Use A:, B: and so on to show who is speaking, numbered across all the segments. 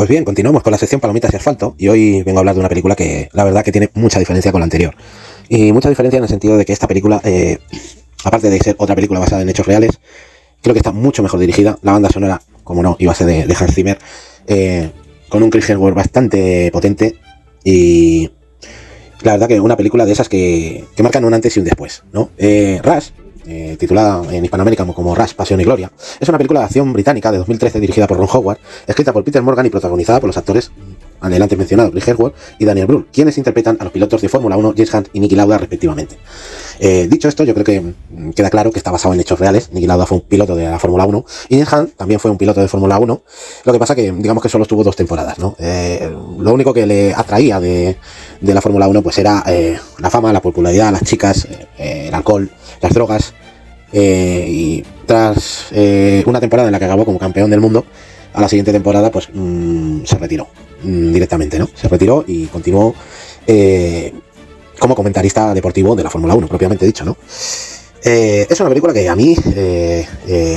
A: Pues bien, continuamos con la sección Palomitas y Asfalto y hoy vengo a hablar de una película que la verdad que tiene mucha diferencia con la anterior. Y mucha diferencia en el sentido de que esta película, aparte de ser otra película basada en hechos reales, creo que está mucho mejor dirigida. La banda sonora, como no, iba a ser de Hans Zimmer, con un Chris Hemsworth bastante potente y la verdad que una película de esas que marcan un antes y un después, ¿no? Rush, titulada en Hispanoamérica como Rush, Pasión y Gloria, es una película de acción británica de 2013 dirigida por Ron Howard, escrita por Peter Morgan y protagonizada por los actores adelante mencionados Chris Hemsworth y Daniel Brühl, quienes interpretan a los pilotos de Fórmula 1 James Hunt y Niki Lauda respectivamente. Dicho esto, yo creo que queda claro que está basado en hechos reales. Niki Lauda fue un piloto de la Fórmula 1 y James Hunt también fue un piloto de Fórmula 1, lo que pasa que digamos que solo estuvo 2 temporadas, ¿no? Lo único que le atraía de la Fórmula 1 pues era la fama, la popularidad, las chicas, el alcohol, las drogas, y tras una temporada en la que acabó como campeón del mundo, a la siguiente temporada pues se retiró directamente, ¿no? Se retiró y continuó como comentarista deportivo de la Fórmula 1, propiamente dicho, ¿no? Es una película que a mí,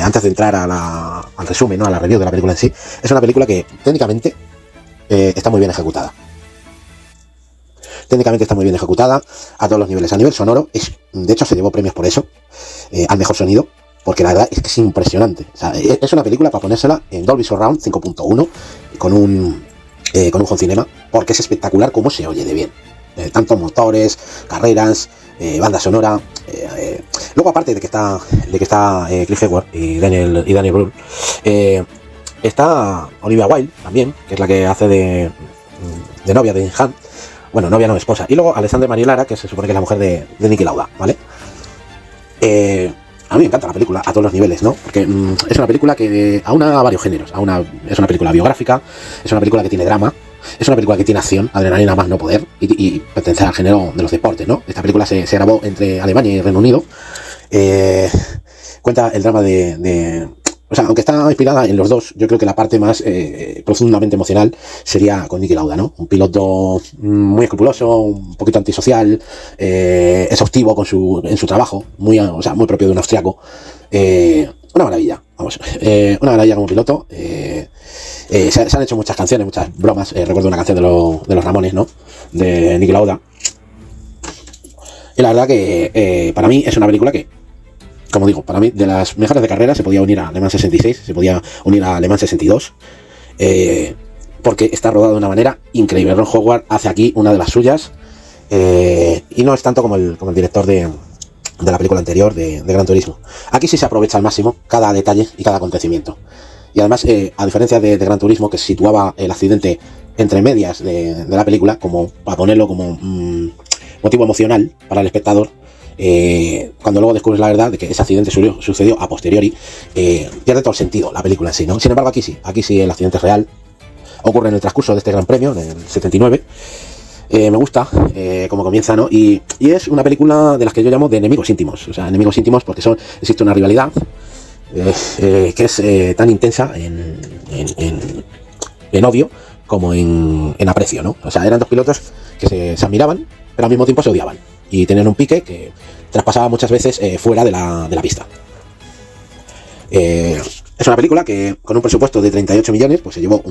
A: antes de entrar al resumen, ¿no? A la review de la película en sí, es una película que técnicamente está muy bien ejecutada. Técnicamente está muy bien ejecutada a todos los niveles. A nivel sonoro, de hecho se llevó premios por eso, al mejor sonido, porque la verdad es que es impresionante. O sea, es una película para ponérsela en Dolby Surround 5.1 con un home cinema, porque es espectacular cómo se oye de bien. Tanto motores, carreras, banda sonora. Luego, aparte de que está Chris Hemsworth y Daniel Brühl, está Olivia Wilde también, que es la que hace de novia de Hunt. Bueno, novia no, esposa. Y luego Alessandra Marie-Lara, que se supone que es la mujer de Niki Lauda, ¿vale? A mí me encanta la película a todos los niveles, ¿no? Porque es una película que aúna varios géneros. Es una película biográfica, es una película que tiene drama, es una película que tiene acción, adrenalina más no poder, y pertenece al género de los deportes, ¿no? Esta película se grabó entre Alemania y Reino Unido. Cuenta el drama o sea, aunque está inspirada en los dos, yo creo que la parte más profundamente emocional sería con Niki Lauda, ¿no? Un piloto muy escrupuloso, un poquito antisocial, exhaustivo en su trabajo, o sea, muy propio de un austriaco. Una maravilla, vamos, una maravilla como piloto. Se han hecho muchas canciones, muchas bromas. Recuerdo una canción de los Ramones, ¿no? De Niki Lauda. Y la verdad que para mí es una película que, como digo, para mí, de las mejores de carrera, se podía unir a Le Mans 66, se podía unir a Le Mans 62, porque está rodado de una manera increíble. Ron Howard hace aquí una de las suyas, y no es tanto como el director de la película anterior, de Gran Turismo. Aquí sí se aprovecha al máximo cada detalle y cada acontecimiento. Y además, a diferencia de Gran Turismo, que situaba el accidente entre medias de la película, como para ponerlo como motivo emocional para el espectador, cuando luego descubres la verdad de que ese accidente sucedió a posteriori, pierde todo el sentido la película en sí, ¿no? Sin embargo, aquí sí el accidente es real, ocurre en el transcurso de este Gran Premio, en el 79. Me gusta cómo comienza, ¿no? Y es una película de las que yo llamo de enemigos íntimos. O sea, enemigos íntimos porque existe una rivalidad que es tan intensa en odio como en aprecio, ¿no? O sea, eran dos pilotos que se admiraban, pero al mismo tiempo se odiaban. Y tenían un pique que traspasaba muchas veces fuera de la pista. Es una película que con un presupuesto de 38 millones, pues se llevó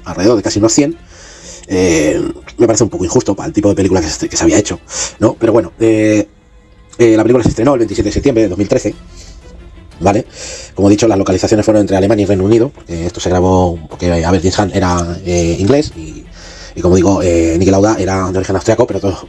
A: alrededor de casi unos 100. Me parece un poco injusto para el tipo de película que se había hecho, ¿no? Pero bueno, la película se estrenó el 27 de septiembre de 2013, ¿vale? Como he dicho, las localizaciones fueron entre Alemania y Reino Unido, porque esto se grabó porque, a ver, James Hunt era inglés y como digo, Niki Lauda era de origen austriaco, pero todo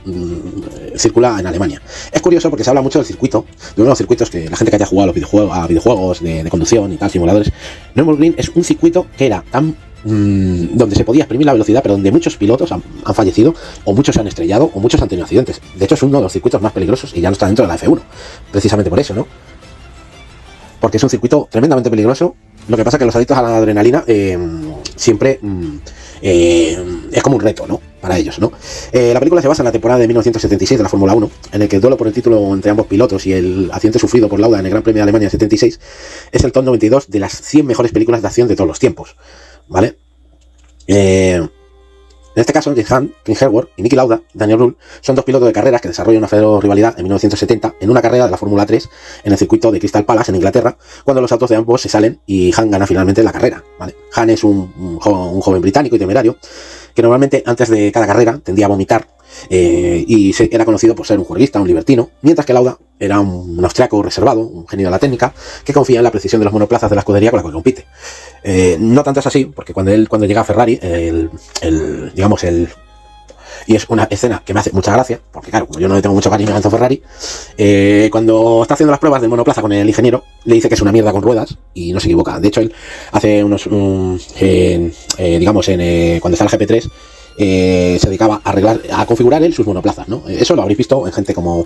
A: circula en Alemania. Es curioso porque se habla mucho del circuito, de uno de los circuitos que la gente que haya jugado a videojuegos de conducción y tal, simuladores. Nürburgring es un circuito que era tan donde se podía exprimir la velocidad, pero donde muchos pilotos han fallecido, o muchos se han estrellado, o muchos han tenido accidentes. De hecho, es uno de los circuitos más peligrosos y ya no está dentro de la F1, precisamente por eso, ¿no? Porque es un circuito tremendamente peligroso. Lo que pasa es que los adictos a la adrenalina siempre es como un reto, ¿no? Para ellos, ¿no? La película se basa en la temporada de 1976 de la Fórmula 1, en el que el duelo por el título entre ambos pilotos y el accidente sufrido por Lauda en el Gran Premio de Alemania 76 es el top 92 de las 100 mejores películas de acción de todos los tiempos, ¿vale? Es En este caso, James Hunt, Ken Herworth y Niki Lauda, Daniel Brühl, son dos pilotos de carreras que desarrollan una feroz rivalidad en 1970 en una carrera de la Fórmula 3 en el circuito de Crystal Palace en Inglaterra, cuando los autos de ambos se salen y Hunt gana finalmente la carrera, ¿vale? Hunt es un joven británico y temerario que normalmente antes de cada carrera tendía a vomitar y era conocido por ser un juerguista, un libertino, mientras que Lauda era un austriaco reservado, un genio de la técnica, que confía en la precisión de los monoplazas de la escudería con la que compite. No tanto es así, porque cuando llega a Ferrari, y es una escena que me hace mucha gracia, porque claro, como yo no le tengo mucho cariño a Enzo Ferrari, cuando está haciendo las pruebas del monoplaza con el ingeniero, le dice que es una mierda con ruedas, y no se equivoca. De hecho, él hace cuando está el GP3, se dedicaba a configurar él sus monoplazas, ¿no? Eso lo habréis visto en gente como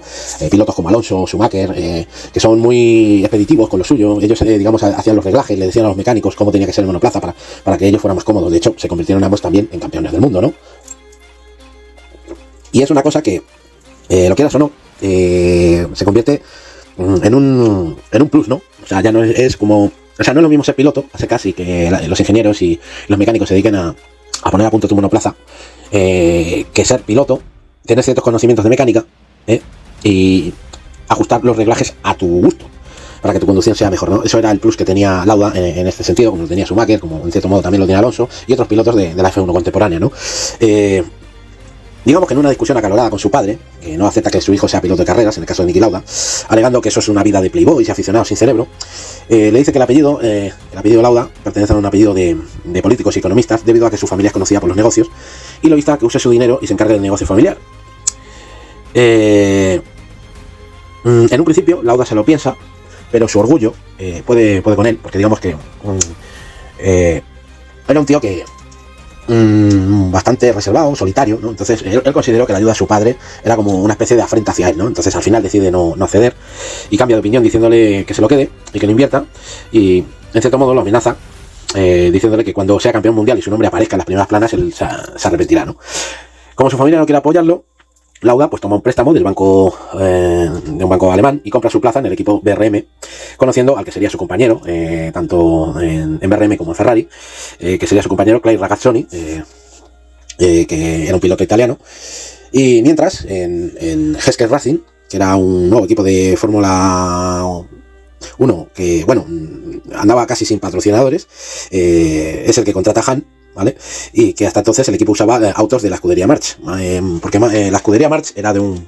A: pilotos como Alonso, Schumacher, que son muy expeditivos con lo suyo. Ellos, hacían los reglajes, le decían a los mecánicos cómo tenía que ser el monoplaza para que ellos fueran más cómodos. De hecho, se convirtieron ambos también en campeones del mundo, ¿no? Y es una cosa que, lo quieras o no, se convierte en un plus, ¿no? O sea, ya no es como... O sea, no es lo mismo ser piloto, hace casi que los ingenieros y los mecánicos se dediquen a poner a punto tu monoplaza, que ser piloto, tener ciertos conocimientos de mecánica y ajustar los reglajes a tu gusto para que tu conducción sea mejor, ¿no? Eso era el plus que tenía Lauda en este sentido, como lo tenía Schumacher, como en cierto modo también lo tenía Alonso y otros pilotos de la F1 contemporánea, ¿no? Digamos que en una discusión acalorada con su padre, que no acepta que su hijo sea piloto de carreras, en el caso de Niki Lauda, alegando que eso es una vida de playboys y aficionados sin cerebro, le dice que el apellido Lauda pertenece a un apellido de políticos y economistas, debido a que su familia es conocida por los negocios, y lo insta a que use su dinero y se encargue del negocio familiar. En un principio, Lauda se lo piensa, pero su orgullo puede con él, porque digamos que era un tío que bastante reservado, solitario, ¿no? Entonces él consideró que la ayuda de su padre era como una especie de afrenta hacia él, ¿no? Entonces al final decide no ceder y cambia de opinión diciéndole que se lo quede y que lo invierta, y en cierto modo lo amenaza diciéndole que cuando sea campeón mundial y su nombre aparezca en las primeras planas él se arrepentirá, ¿no? Como su familia no quiere apoyarlo, Lauda pues toma un préstamo de un banco alemán y compra su plaza en el equipo BRM, conociendo al que sería su compañero, tanto en BRM como en Ferrari, que sería su compañero Clay Ragazzoni, que era un piloto italiano. Y mientras, en Hesketh Racing, que era un nuevo equipo de Fórmula 1, que bueno, andaba casi sin patrocinadores, es el que contrata a Hunt, ¿vale? Y que hasta entonces el equipo usaba autos de la escudería March, porque la escudería March era de un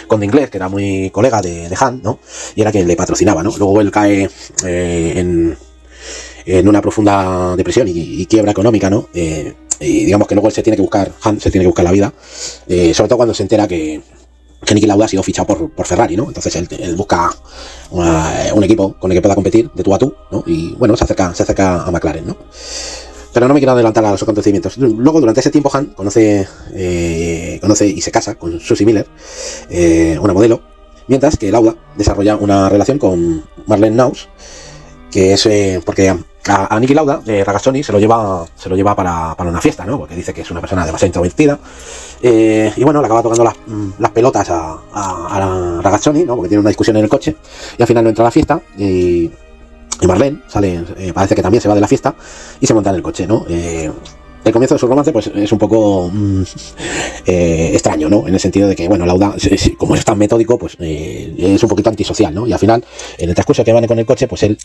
A: conde inglés que era muy colega de Hunt, ¿no? Y era quien le patrocinaba, ¿no? Luego él cae en una profunda depresión y quiebra económica, ¿no? Y digamos que luego Hunt se tiene que buscar la vida, sobre todo cuando se entera que Niki Lauda ha sido fichado por Ferrari, ¿no? Entonces él busca un equipo con el que pueda competir de tú a tú, ¿no? Y bueno, se acerca a McLaren, ¿no? Pero no me quiero adelantar a los acontecimientos. Luego, durante ese tiempo, Hunt conoce y se casa con Susie Miller, una modelo, mientras que Lauda desarrolla una relación con Marlene Naus, que es porque a Niki Lauda, Ragazzoni se lo lleva para una fiesta, ¿no? Porque dice que es una persona demasiado introvertida. Y bueno, le acaba tocando las pelotas a Ragazzoni, ¿no? Porque tiene una discusión en el coche y al final no entra a la fiesta y Marlene sale, parece que también se va de la fiesta y se monta en el coche, ¿no? El comienzo de su romance pues es un poco extraño, ¿no? En el sentido de que, bueno, Lauda, como es tan metódico, pues es un poquito antisocial, ¿no? Y al final, en el transcurso que van con el coche, pues él,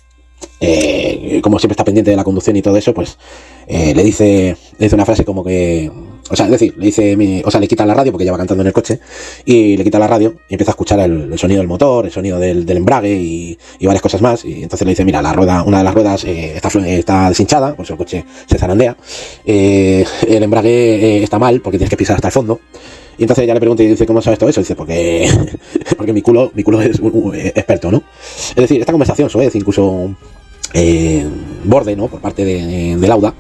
A: como siempre está pendiente de la conducción y todo eso, pues le dice una frase como que... O sea, es decir, le quita la radio porque ya va cantando en el coche y le quita la radio y empieza a escuchar el sonido del motor, el sonido del embrague y varias cosas más. Y entonces le dice, mira, una de las ruedas está deshinchada, por eso el coche se zarandea. El embrague está mal porque tienes que pisar hasta el fondo. Y entonces ella le pregunta y dice, ¿cómo sabes todo eso? Y dice, porque mi culo es experto, ¿no? Es decir, esta conversación suele decir incluso borde, ¿no? Por parte de Lauda.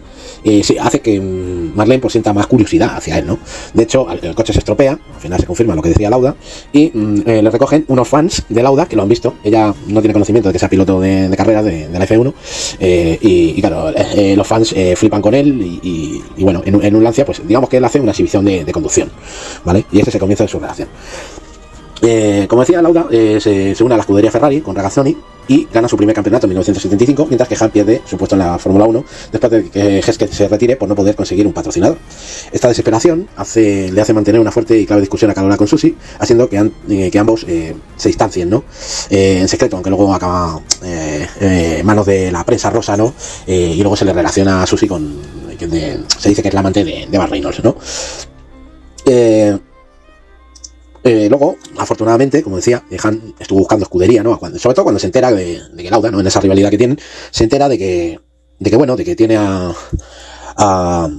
A: Sí, hace que Marlene pues sienta más curiosidad hacia él, ¿no? De hecho, el coche se estropea, al final se confirma lo que decía Lauda, y le recogen unos fans de Lauda que lo han visto. Ella no tiene conocimiento de que sea piloto de carreras de la F1, y claro, los fans flipan con él, y bueno, en un Lancia, pues digamos que él hace una exhibición de conducción, ¿vale? Y ese es el comienzo de su relación. Como decía Lauda, se une a la escudería Ferrari con Ragazzoni, y gana su primer campeonato en 1975, mientras que Han pierde su puesto en la Fórmula 1 después de que Hesketh se retire por no poder conseguir un patrocinador. Esta desesperación le hace mantener una fuerte y clave discusión acalorada con Susie, haciendo que ambos se distancien, ¿no? En secreto, aunque luego acaba en manos de la prensa rosa, ¿no? Y luego se le relaciona a Susie con... se dice que es la amante de Burt Reynolds, ¿no? Luego, afortunadamente, como decía, Han estuvo buscando escudería, ¿no? Sobre todo cuando se entera de que Lauda, ¿no? En esa rivalidad que tienen, se entera de que tiene a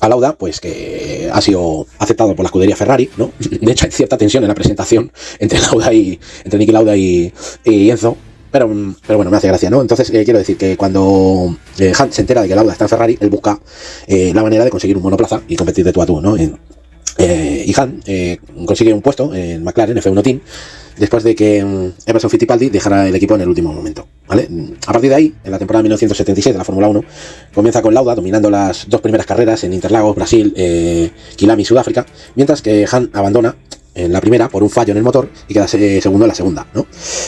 A: Lauda, pues que ha sido aceptado por la escudería Ferrari, ¿no? De hecho, hay cierta tensión en la presentación entre Niki Lauda y Enzo. Pero bueno, me hace gracia, ¿no? Entonces, quiero decir que cuando Han se entera de que Lauda está en Ferrari, él busca la manera de conseguir un monoplaza y competir de tú a tú, ¿no? Y Han consigue un puesto en McLaren, F1 Team, después de que Emerson Fittipaldi dejara el equipo en el último momento, ¿vale? A partir de ahí, en la temporada 1976 de la Fórmula 1, comienza con Lauda dominando las dos primeras carreras en Interlagos, Brasil, Kilami, Sudáfrica, mientras que Han abandona en la primera por un fallo en el motor y queda segundo en la segunda, ¿no?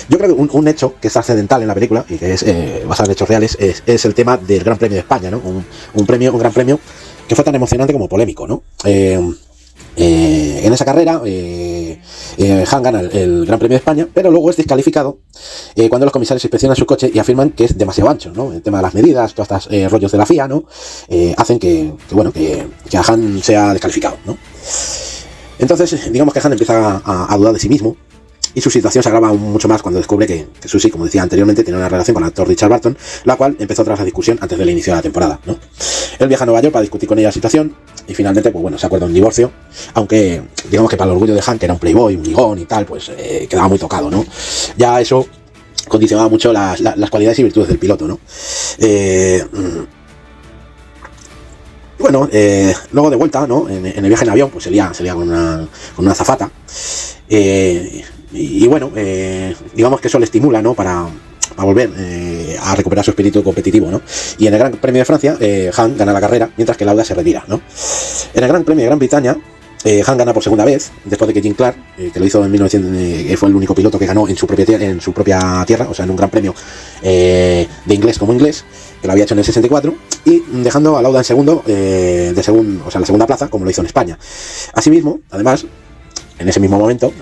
A: Yo creo que un hecho que es trascendental en la película y que es basado en hechos reales es el tema del Gran Premio de España, ¿no? Un Gran Premio que fue tan emocionante como polémico, ¿no? En esa carrera Han gana el Gran Premio de España, pero luego es descalificado cuando los comisarios inspeccionan su coche y afirman que es demasiado ancho, ¿no? El tema de las medidas, todos estos rollos de la FIA, ¿no? Hacen que a Han sea descalificado, ¿no? Entonces, digamos que Han empieza a dudar de sí mismo y su situación se agrava mucho más cuando descubre que Susie, como decía anteriormente, tiene una relación con el actor Richard Burton, la cual empezó tras la discusión antes del inicio de la temporada, ¿no? Él viaja a Nueva York para discutir con ella la situación y finalmente, pues bueno, se acuerda un divorcio, aunque digamos que para el orgullo de Han, que era un playboy, un ligón y tal, pues quedaba muy tocado, ¿no? Ya eso condicionaba mucho las cualidades y virtudes del piloto, ¿no? Bueno, luego de vuelta, ¿no? En el viaje en avión, pues se lía con una azafata. Y bueno, digamos que eso le estimula, ¿no? Para volver a recuperar su espíritu competitivo, ¿no? Y en el Gran Premio de Francia, Han gana la carrera, mientras que Lauda se retira, ¿no? En el Gran Premio de Gran Bretaña, Han gana por segunda vez, después de que Jim Clark, que lo hizo en 1900, que fue el único piloto que ganó en su propia tierra, o sea, en un gran premio de inglés como inglés, que lo había hecho en el 64, y dejando a Lauda en segundo, o sea, la segunda plaza, como lo hizo en España. Asimismo, además, en ese mismo momento,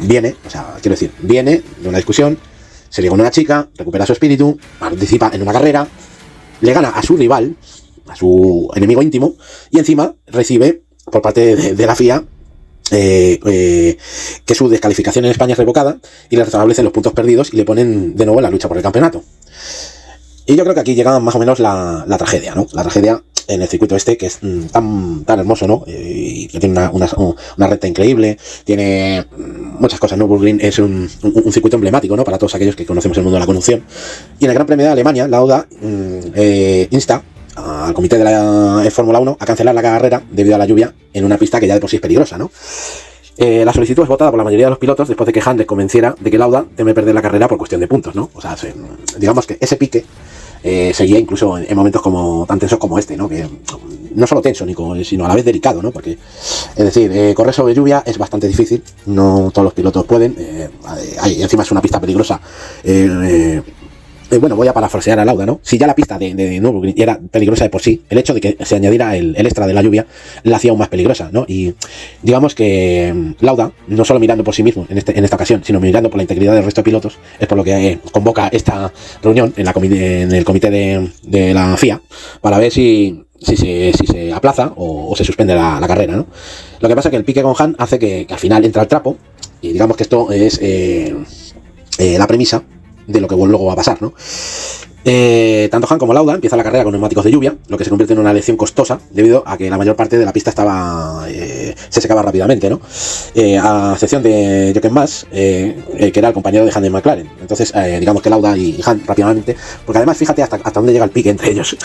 A: viene de una discusión, se liga con una chica, recupera su espíritu, participa en una carrera, le gana a su rival, a su enemigo íntimo, y encima recibe por parte de la FIA que su descalificación en España es revocada y le restablecen los puntos perdidos y le ponen de nuevo en la lucha por el campeonato. Y yo creo que aquí llega más o menos la tragedia, ¿no? La tragedia en el circuito este, que es tan hermoso, ¿no? Y que tiene una recta increíble, tiene muchas cosas, ¿no? Nürburgring es un circuito emblemático, ¿no? Para todos aquellos que conocemos el mundo de la conducción. Y en el Gran Premio de Alemania, Lauda insta al comité de la Fórmula 1 a cancelar la carrera debido a la lluvia en una pista que ya de por sí es peligrosa, ¿no? La solicitud es votada por la mayoría de los pilotos después de que Han les convenciera de que Lauda teme perder la carrera por cuestión de puntos, ¿no? O sea, digamos que ese pique seguía incluso en momentos tan tensos como este, ¿no? Que no solo tenso, sino a la vez delicado, ¿no? Porque, es decir, correr sobre lluvia es bastante difícil, no todos los pilotos pueden, encima es una pista peligrosa. Bueno, voy a parafrasear a Lauda, ¿no? Si ya la pista de Nürburgring era peligrosa de por sí, el hecho de que se añadiera el extra de la lluvia la hacía aún más peligrosa, ¿no? Y digamos que Lauda, no solo mirando por sí mismo en esta ocasión, sino mirando por la integridad del resto de pilotos, es por lo que convoca esta reunión en el comité de la FIA para ver si se aplaza o se suspende la carrera, ¿no? Lo que pasa es que el pique con Han hace que al final entra el trapo, y digamos que esto es la premisa de lo que luego va a pasar, ¿no? Tanto Han como Lauda empiezan la carrera con neumáticos de lluvia, lo que se convierte en una lección costosa debido a que la mayor parte de la pista se secaba rápidamente, ¿no? A excepción de Jochen Mass, que era el compañero de Han de McLaren. Entonces, digamos que Lauda y Han rápidamente, porque además fíjate hasta dónde llega el pique entre ellos,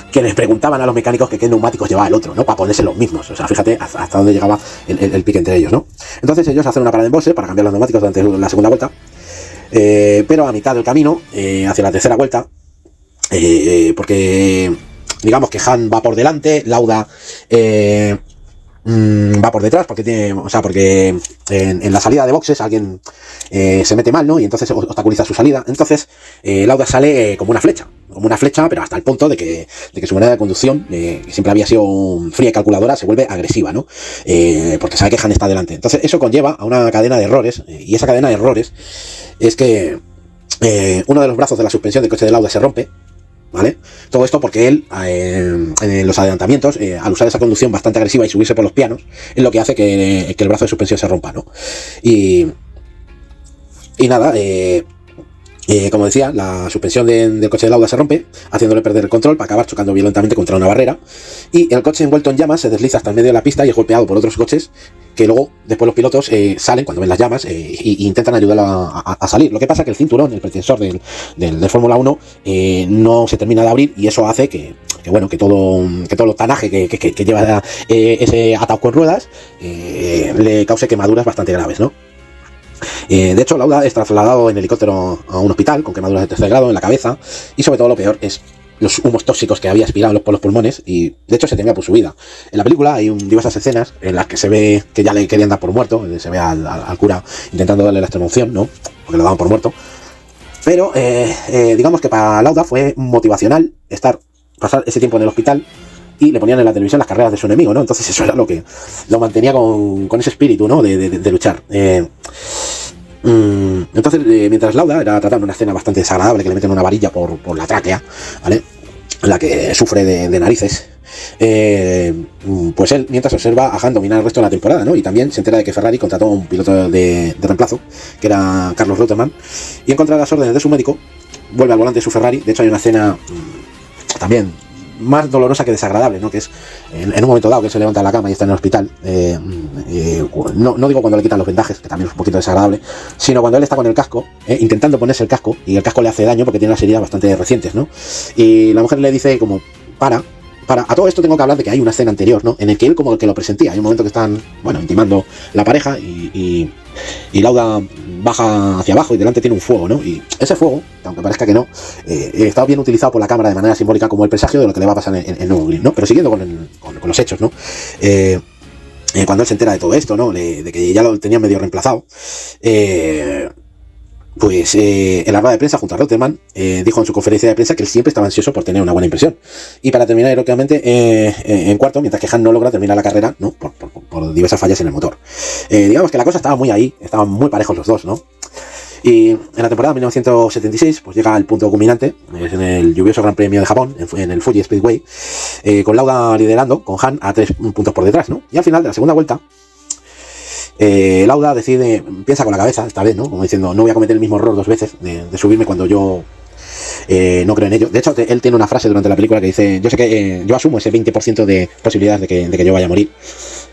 A: que les preguntaban a los mecánicos que qué neumáticos llevaba el otro, ¿no? Para ponerse los mismos. O sea, fíjate hasta dónde llegaba el pique entre ellos, ¿no? Entonces ellos hacen una parada en boxe para cambiar los neumáticos durante la segunda vuelta. Pero a mitad del camino, hacia la tercera vuelta, porque digamos que Han va por delante, Lauda va por detrás, porque tiene, o sea, porque en la salida de boxes alguien se mete mal, ¿no? Y entonces obstaculiza su salida. Entonces, Lauda sale como una flecha, pero hasta el punto de que su manera de conducción, que siempre había sido fría y calculadora, se vuelve agresiva, ¿no? Porque sabe que Han está delante. Entonces, eso conlleva a una cadena de errores, y esa cadena de errores es que uno de los brazos de la suspensión del coche de Lauda se rompe, ¿vale? Todo esto porque él, en los adelantamientos, al usar esa conducción bastante agresiva y subirse por los pianos, es lo que hace que el brazo de suspensión se rompa, ¿no? Y nada, como decía, la suspensión del coche de Lauda se rompe, haciéndole perder el control para acabar chocando violentamente contra una barrera, y el coche envuelto en llamas se desliza hasta el medio de la pista y es golpeado por otros coches que luego, después los pilotos salen cuando ven las llamas e intentan ayudarlo a salir. Lo que pasa es que el cinturón, el pretensor del Fórmula 1, no se termina de abrir, y eso hace que todo el tanaje que lleva ese ataúd con ruedas le cause quemaduras bastante graves, ¿no? De hecho, Lauda es trasladado en helicóptero a un hospital con quemaduras de tercer grado en la cabeza, y sobre todo lo peor es los humos tóxicos que había aspirado por los pulmones, y de hecho se temía por su vida. En la película hay diversas escenas en las que se ve que ya le querían dar por muerto, se ve al cura intentando darle la extremaunción, ¿no? Porque lo daban por muerto. Pero digamos que para Lauda fue motivacional pasar ese tiempo en el hospital, y le ponían en la televisión las carreras de su enemigo, ¿no? Entonces eso era lo que lo mantenía con ese espíritu, ¿no? De luchar. Entonces, mientras Lauda era tratando una escena bastante desagradable, que le meten una varilla por la tráquea, ¿vale? En la que sufre de narices, pues él, mientras observa a Han dominar el resto de la temporada, ¿no? Y también se entera de que Ferrari contrató a un piloto de reemplazo, que era Carlos Reutemann, y en contra de las órdenes de su médico, vuelve al volante de su Ferrari. De hecho, hay una escena también más dolorosa que desagradable, ¿no? Que es en un momento dado que se levanta de la cama y está en el hospital, no digo cuando le quitan los vendajes, que también es un poquito desagradable, sino cuando él está con el casco, intentando ponerse el casco, y el casco le hace daño porque tiene unas heridas bastante recientes, ¿no? Y la mujer le dice como, a todo esto tengo que hablar de que hay una escena anterior, ¿no? En el que él como que lo presentía. Hay un momento que están, intimando la pareja, y Lauda baja hacia abajo y delante tiene un fuego, ¿no? Y ese fuego, aunque parezca que no, está bien utilizado por la cámara de manera simbólica como el presagio de lo que le va a pasar en Nürburgring, ¿no? Pero siguiendo con los hechos, ¿no? Cuando él se entera de todo esto, ¿no? De que ya lo tenían medio reemplazado, pues en la rueda de prensa junto a Reutemann, dijo en su conferencia de prensa que él siempre estaba ansioso por tener una buena impresión. Y para terminar heroicamente en cuarto, mientras que Han no logra terminar la carrera, ¿no? Por diversas fallas en el motor. Digamos que la cosa estaba muy ahí, estaban muy parejos los dos, ¿no? Y en la temporada 1976, pues llega el punto culminante, es en el lluvioso Gran Premio de Japón, en el Fuji Speedway, con Lauda liderando, con Han a 3 puntos por detrás, ¿no? Y al final de la segunda vuelta, Lauda piensa con la cabeza esta vez, ¿no? Como diciendo, no voy a cometer el mismo error 2 veces de subirme cuando yo no creo en ello. De hecho, él tiene una frase durante la película que dice, yo sé que yo asumo ese 20% de posibilidades de que yo vaya a morir.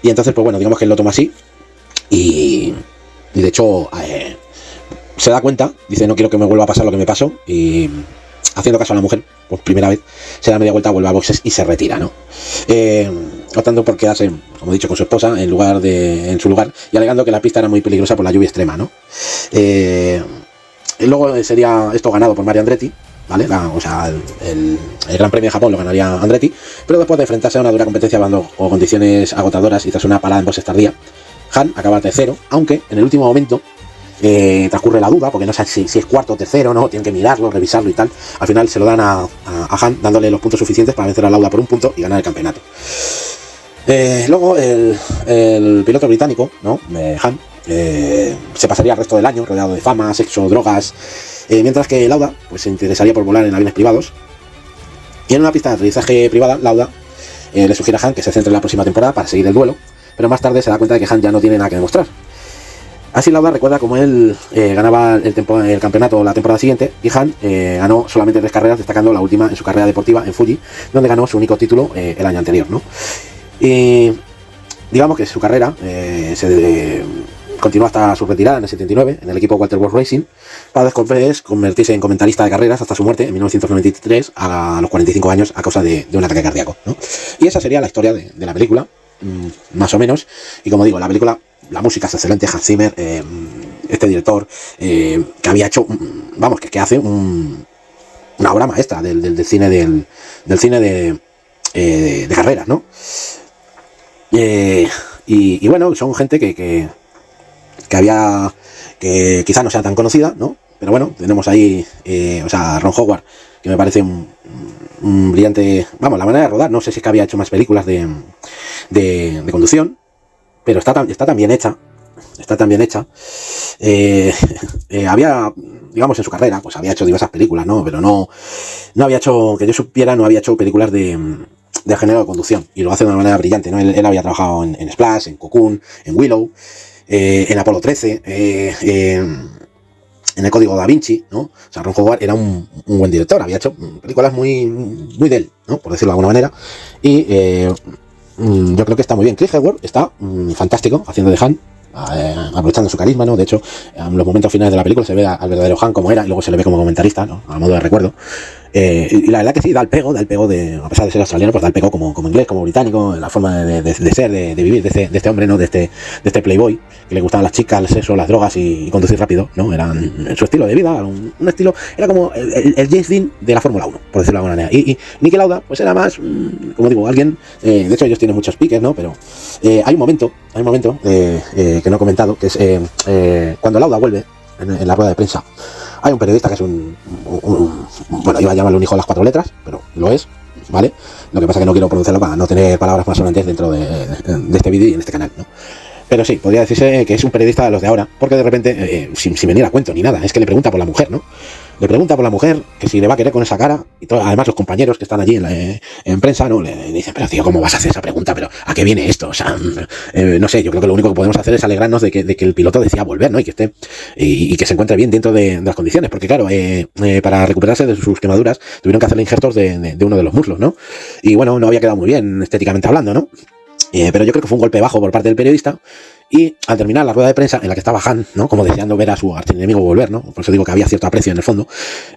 A: Y entonces, pues bueno, digamos que él lo toma así, y de hecho se da cuenta, dice, no quiero que me vuelva a pasar lo que me pasó, y haciendo caso a la mujer, por primera vez, se da media vuelta, vuelve a boxes y se retira, ¿no? Optando por quedarse, como he dicho, con su esposa en su lugar, y alegando que la pista era muy peligrosa por la lluvia extrema, ¿no? Luego sería esto ganado por Mario Andretti, ¿vale? El Gran Premio de Japón lo ganaría Andretti, pero después de enfrentarse a una dura competencia bajo condiciones agotadoras y tras una parada en boxes tardía, Han acaba tercero, aunque en el último momento transcurre la duda, porque no sé si es cuarto o tercero, ¿no? Tienen que mirarlo, revisarlo y tal. Al final se lo dan a Han, dándole los puntos suficientes para vencer a Lauda por un punto y ganar el campeonato. Luego el piloto británico, ¿no? Han, se pasaría el resto del año rodeado de fama, sexo, drogas, mientras que Lauda pues se interesaría por volar en aviones privados. Y en una pista de aterrizaje privada, Lauda le sugiere a Han que se centre en la próxima temporada para seguir el duelo, pero más tarde se da cuenta de que Han ya no tiene nada que demostrar. Así Lauda recuerda como él ganaba el campeonato la temporada siguiente, y Han ganó solamente 3 carreras, destacando la última en su carrera deportiva en Fuji, donde ganó su único título el año anterior, ¿no? Y digamos que su carrera continuó hasta su retirada en el 79 en el equipo Walter Wolf Racing, para después convertirse en comentarista de carreras hasta su muerte en 1993 a los 45 años a causa de un ataque cardíaco, ¿no? Y esa sería la historia de la película, más o menos. Y como digo, la música es excelente. Hans Zimmer, este director que había hecho, que hace una obra maestra del cine de carreras, ¿no? Y bueno, son gente que quizás no sea tan conocida, ¿no? Pero bueno, tenemos ahí, o sea, Ron Howard, que me parece un brillante, vamos, la manera de rodar, no sé si es que había hecho más películas de conducción, pero está tan bien hecha, había, digamos, en su carrera, pues había hecho diversas películas, ¿no? Pero no había hecho, que yo supiera, no había hecho películas de género de conducción, y lo hace de una manera brillante, ¿no? Él había trabajado en Splash, en Cocoon, en Willow, en Apolo 13, en el Código Da Vinci, ¿no? O sea, Ron Howard era un buen director, había hecho películas muy de él, ¿no? Por decirlo de alguna manera, y yo creo que está muy bien. Chris Hemsworth está fantástico haciendo de Han, aprovechando su carisma, ¿no? De hecho, en los momentos finales de la película se ve al verdadero Han como era, y luego se le ve como comentarista, ¿no? A modo de recuerdo. Y la verdad que sí, da el pego a pesar de ser australiano, pues da el pego como inglés, como británico, la forma de ser, de vivir de este hombre, ¿no? De este playboy, que le gustaban las chicas, el sexo, las drogas y conducir rápido, ¿no? Eran su estilo de vida, un estilo, era como el James Dean de la Fórmula 1, por decirlo de alguna manera. Y Niki Lauda, pues era más, como digo, alguien, de hecho ellos tienen muchos piques, ¿no? Pero hay un momento que no he comentado, que es cuando Lauda vuelve en la rueda de prensa. Hay un periodista que es bueno, iba a llamarlo un hijo de las 4 letras, pero lo es, ¿vale? Lo que pasa es que no quiero pronunciarlo para no tener palabras más sonantes dentro de este vídeo y en este canal, ¿no? Pero sí, podría decirse que es un periodista de los de ahora, porque de repente, sin venir a cuento ni nada, es que le pregunta por la mujer, ¿no? Le pregunta por la mujer, que si le va a querer con esa cara, y además los compañeros que están allí en prensa, ¿no? Le dicen, pero tío, ¿cómo vas a hacer esa pregunta? ¿Pero a qué viene esto? O sea, no sé, yo creo que lo único que podemos hacer es alegrarnos de que el piloto decida volver, ¿no? Y que esté, y que se encuentre bien dentro de las condiciones, porque claro, para recuperarse de sus quemaduras, tuvieron que hacerle injertos de uno de los muslos, ¿no? Y bueno, no había quedado muy bien estéticamente hablando, ¿no? Pero yo creo que fue un golpe bajo por parte del periodista. Y al terminar la rueda de prensa en la que estaba Han, ¿no? Como deseando ver a su archienemigo volver, ¿no? Por eso digo que había cierto aprecio en el fondo.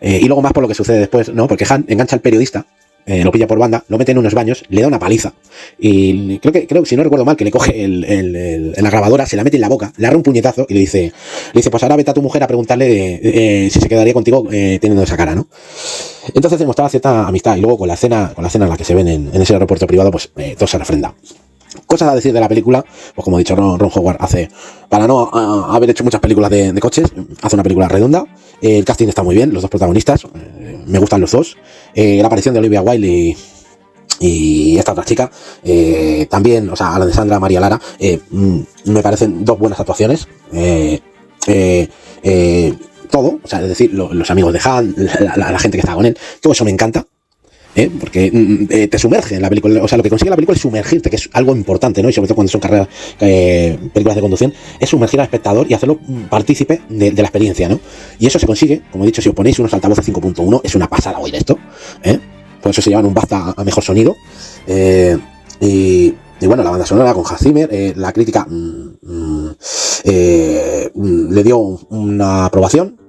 A: Y luego más por lo que sucede después, ¿no? Porque Han engancha al periodista, lo pilla por banda, lo mete en unos baños, le da una paliza. Y creo que si no recuerdo mal, que le coge la grabadora, se la mete en la boca, le agarra un puñetazo y le dice, pues ahora vete a tu mujer a preguntarle si se quedaría contigo teniendo esa cara, ¿no? Entonces demostraba cierta amistad. Y luego con la escena en la que se ven en ese aeropuerto privado, pues todo se refrenda. Cosas a decir de la película, pues como he dicho, Ron Howard hace, para no haber hecho muchas películas de coches, hace una película redonda. El casting está muy bien, los dos protagonistas, me gustan los dos. La aparición de Olivia Wilde y esta otra chica, también, o sea, Alessandra María Lara, me parecen dos buenas actuaciones. Todo, o sea, es decir, los amigos de Han, la gente que está con él, todo eso me encanta. Porque te sumerge en la película, o sea, lo que consigue la película es sumergirte, que es algo importante, ¿no? Y sobre todo cuando son películas de conducción, es sumergir al espectador y hacerlo partícipe de la experiencia, ¿no? Y eso se consigue, como he dicho, si os ponéis unos altavoces 5.1, es una pasada oír esto, por eso se llevan un BAFTA a mejor sonido. Y bueno, la banda sonora con Hans Zimmer, la crítica le dio una aprobación.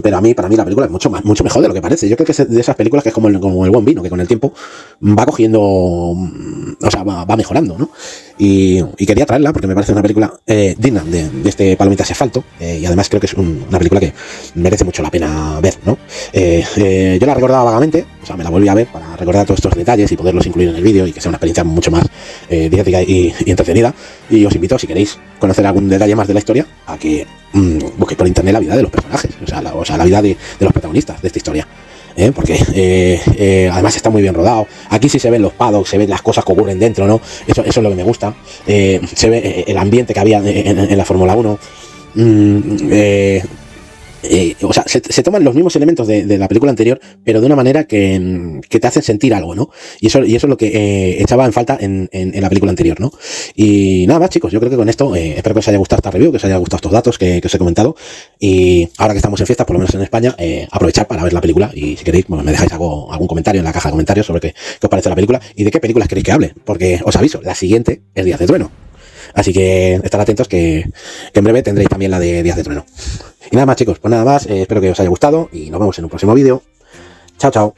A: Pero para mí la película es mucho mejor de lo que parece. Yo creo que es de esas películas que es como el buen vino, que con el tiempo va cogiendo, o sea, va mejorando, ¿no? Y quería traerla porque me parece una película digna de este Palomitas y Asfalto, y además creo que es una película que merece mucho la pena ver, ¿no? Yo la recordaba vagamente, o sea, me la volví a ver para recordar todos estos detalles y poderlos incluir en el vídeo y que sea una experiencia mucho más didáctica y entretenida. Y os invito, si queréis conocer algún detalle más de la historia, a que busquéis por internet la vida de los personajes, o sea, la vida de los protagonistas de esta historia. Porque además está muy bien rodado. Aquí sí se ven los paddocks, se ven las cosas que ocurren dentro, ¿no? Eso es lo que me gusta. Se ve el ambiente que había en la Fórmula 1. O sea, se toman los mismos elementos de la película anterior, pero de una manera que te hacen sentir algo, ¿no? Y eso es lo que echaba en falta en la película anterior, ¿no? Y nada más, chicos, yo creo que con esto espero que os haya gustado esta review, que os haya gustado estos datos que os he comentado. Y ahora que estamos en fiestas, por lo menos en España, aprovechad para ver la película. Y si queréis, me dejáis algún comentario en la caja de comentarios sobre qué os parece la película y de qué películas queréis que hable, porque os aviso, la siguiente es Días de Trueno. Así que estar atentos que en breve tendréis también la de Días de Trueno. Y nada más, chicos, pues nada más, espero que os haya gustado y nos vemos en un próximo vídeo. Chao, chao.